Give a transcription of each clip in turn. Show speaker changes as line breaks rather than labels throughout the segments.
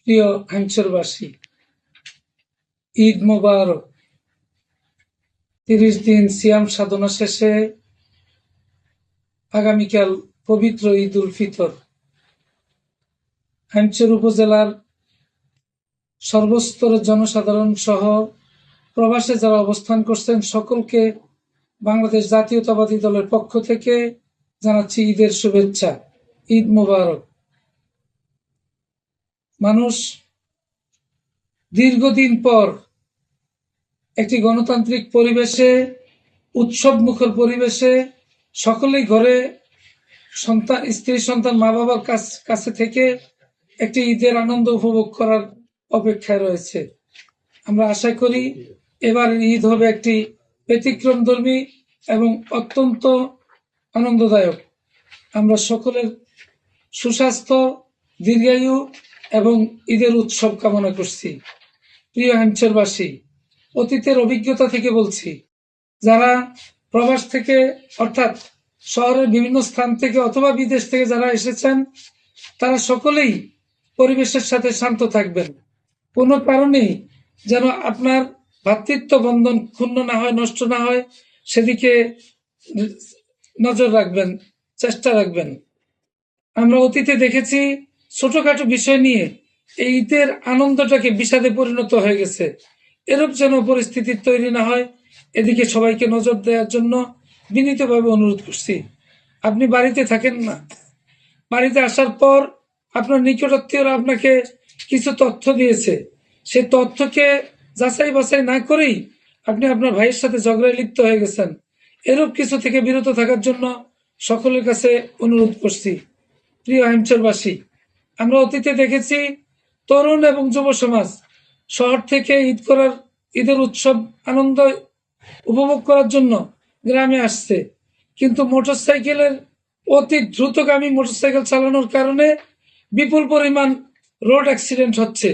প্রিয় হামচরবাসী, ঈদ মোবারক। 30 দিন সিয়াম সাধনা শেষে আগামীকাল পবিত্র ঈদ উল ফিতর। হামচর উপজেলার সর্বস্তরের জনসাধারণ সহ প্রবাসে যারা অবস্থান করছেন সকলকে বাংলাদেশ জাতীয়তাবাদী দলের পক্ষ থেকে জানাচ্ছি ঈদের শুভেচ্ছা। ঈদ মোবারক। মানুষ দীর্ঘদিন পর একটি গণতান্ত্রিক পরিবেশে, উৎসব মুখর পরিবেশে সকলেই ঘরে সন্তান, স্ত্রী, সন্তান, মা বাবার কাছে থেকে একটি ঈদের আনন্দ উপভোগ করার অপেক্ষায় রয়েছে। আমরা আশা করি এবার ঈদ হবে একটি ব্যতিক্রমধর্মী এবং অত্যন্ত আনন্দদায়ক। আমরা সকলের সুস্বাস্থ্য, দীর্ঘায়ু এবং ঈদের উৎসব কামনা করছি। প্রিয় হামচরবাসী, অতীতের অভিজ্ঞতা থেকে বলছি, যারা প্রবাস থেকে অর্থাৎ শহরের বিভিন্ন স্থান থেকে অথবা বিদেশ থেকে যারা এসেছেন তারা সকলেই পরিবেশের সাথে শান্ত থাকবেন। কোনো কারণেই যেন আপনার ভ্রাতৃত্ব বন্ধন ক্ষুণ্ণ না হয়, নষ্ট না হয়, সেদিকে নজর রাখবেন, চেষ্টা রাখবেন। আমরা অতীতে দেখেছি ছোটখাটো বিষয় নিয়ে এই ঈদের আনন্দটাকে বিষাদে পরিণত হয়ে গেছে। এরূপ যেন পরিস্থিতি তৈরি না হয়, এদিকে সবাইকে নজর দেওয়ার জন্য বিনীতভাবে অনুরোধ করছি। আপনি বাড়িতে থাকেন না, বাড়িতে আসার পর আপনার নিকটাত্মীয়রা আপনাকে কিছু তথ্য দিয়েছে, সেই তথ্যকে যাচাই বাছাই না করেই আপনি আপনার ভাইয়ের সাথে ঝগড়ায় লিপ্ত হয়ে গেছেন। এরূপ কিছু থেকে বিরত থাকার জন্য সকলের কাছে অনুরোধ করছি। প্রিয় হামচরবাসী, আমরা অতীতে দেখেছি তরুণ এবং যুব সমাজ শহর থেকে ঈদের উৎসব আনন্দ উপভোগ করার জন্য গ্রামে আসছে, কিন্তু মোটরসাইকেলের অতি দ্রুতগামী মোটরসাইকেল চালানোর কারণে বিপুল পরিমাণ রোড অ্যাক্সিডেন্ট হচ্ছে।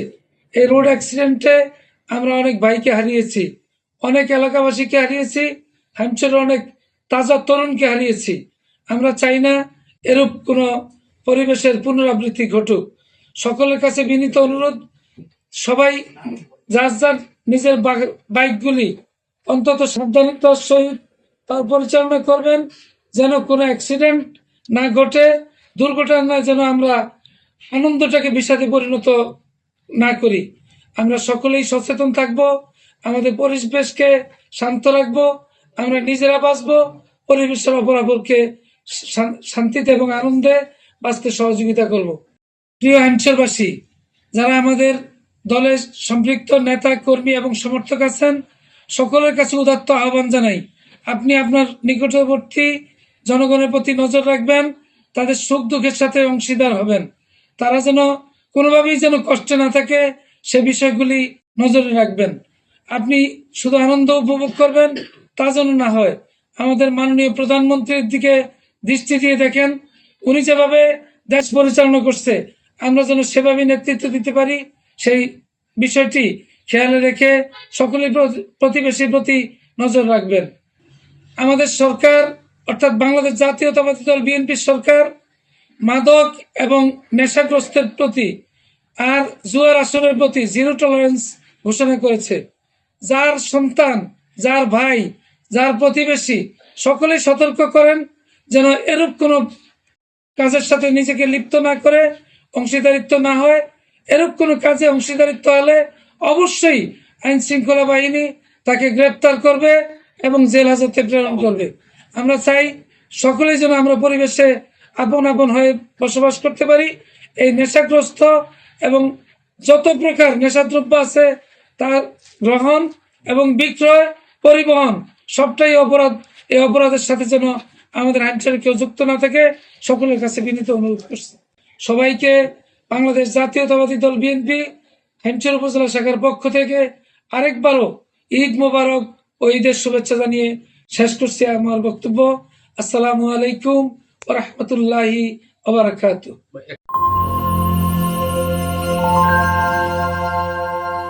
এই রোড অ্যাক্সিডেন্টে আমরা অনেক ভাইকে হারিয়েছি, অনেক এলাকাবাসীকে হারিয়েছি, হামচরের অনেক তাজা তরুণকে হারিয়েছি। আমরা চাই না এরূপ কোনো পরিবেশের পুনরাবৃত্তি ঘটুক। সকলের কাছে বিনীত অনুরোধ, সবাই যার যার নিজের বাইকগুলি অন্তত সাবধানতার সহিত পরিচালনা করবেন, যেন কোনো অ্যাক্সিডেন্ট না ঘটে, দুর্ঘটনা যেন আমরা আনন্দটাকে বিষাদে পরিণত না করি। আমরা সকলেই সচেতন থাকব, আমাদের পরিবেশকে শান্ত রাখব, আমরা নিজেরা বাঁচব, পরিবেশের অপরাপরকে শান্তিতে এবং আনন্দে বাঁচতে সহযোগিতা করব। প্রিয় হামচরবাসী, যারা আমাদের দলের সম্পৃক্ত নেতা, কর্মী এবং সমর্থক আছেন, সকলের কাছে উদাত্ত আহ্বান জানাই, আপনি আপনার নিকটবর্তী জনগণের প্রতি নজর রাখবেন, তাদের সুখ দুঃখের সাথে অংশীদার হবেন, তারা যেন কোনোভাবেই যেন কষ্টে না থাকে সে বিষয়গুলি নজরে রাখবেন। আপনি শুধু আনন্দ উপভোগ করবেন তা যেন না হয়। আমাদের মাননীয় প্রধানমন্ত্রীর দিকে দৃষ্টি দিয়ে দেখেন, উনি যেভাবে দেশ পরিচালনা করছে আমরা যেন সেভাবে নেতৃত্ব দিতে পারি, সেই বিষয়টি খেয়ালে রেখে সকলেই প্রতিবেশীর প্রতি নজর রাখবেন। আমাদের সরকার অর্থাৎ বাংলাদেশ জাতীয়তাবাদী দল বিএনপি সরকার মাদক এবং নেশাগ্রস্তের প্রতি আর জুয়ার আসরের প্রতি জিরো টলারেন্স ঘোষণা করেছে। যার সন্তান, যার ভাই, যার প্রতিবেশী সকলেই সতর্ক করেন যেন এরূপ কোনো কাজের সাথে নিজেকে লিপ্ত না করে, অংশীদারিত্ব না হয়। এরূপ কোনো কাজে অংশীদারিত্ব হলে অবশ্যই আইন শৃঙ্খলা বাহিনী তাকে গ্রেপ্তার করবে এবং জেল হাজতে প্রেরণ করবে। আমরা চাই সকলেই যেন আমরা পরিবেশে আপন আপন হয়ে বসবাস করতে পারি। এই নেশাগ্রস্ত এবং যত প্রকার নেশাদ্রব্য আছে তার গ্রহণ এবং বিক্রয়, পরিবহন সবটাই অপরাধ। এই অপরাধের সাথে যেন আমাদের আইনসারে কেউ যুক্ত না থাকে সকলের কাছে বিনীত অনুরোধ করছি। সবাইকে বাংলাদেশ জাতীয়তাবাদী দল বিএনপি হামচর উপজেলা শাখার পক্ষ থেকে আরেকবারও ঈদ মোবারক ও ঈদের শুভেচ্ছা জানিয়ে শেষ করছি আমার বক্তব্য। আসসালামু আলাইকুম ওয়া রাহমাতুল্লাহি ওয়া বারাকাতুহু।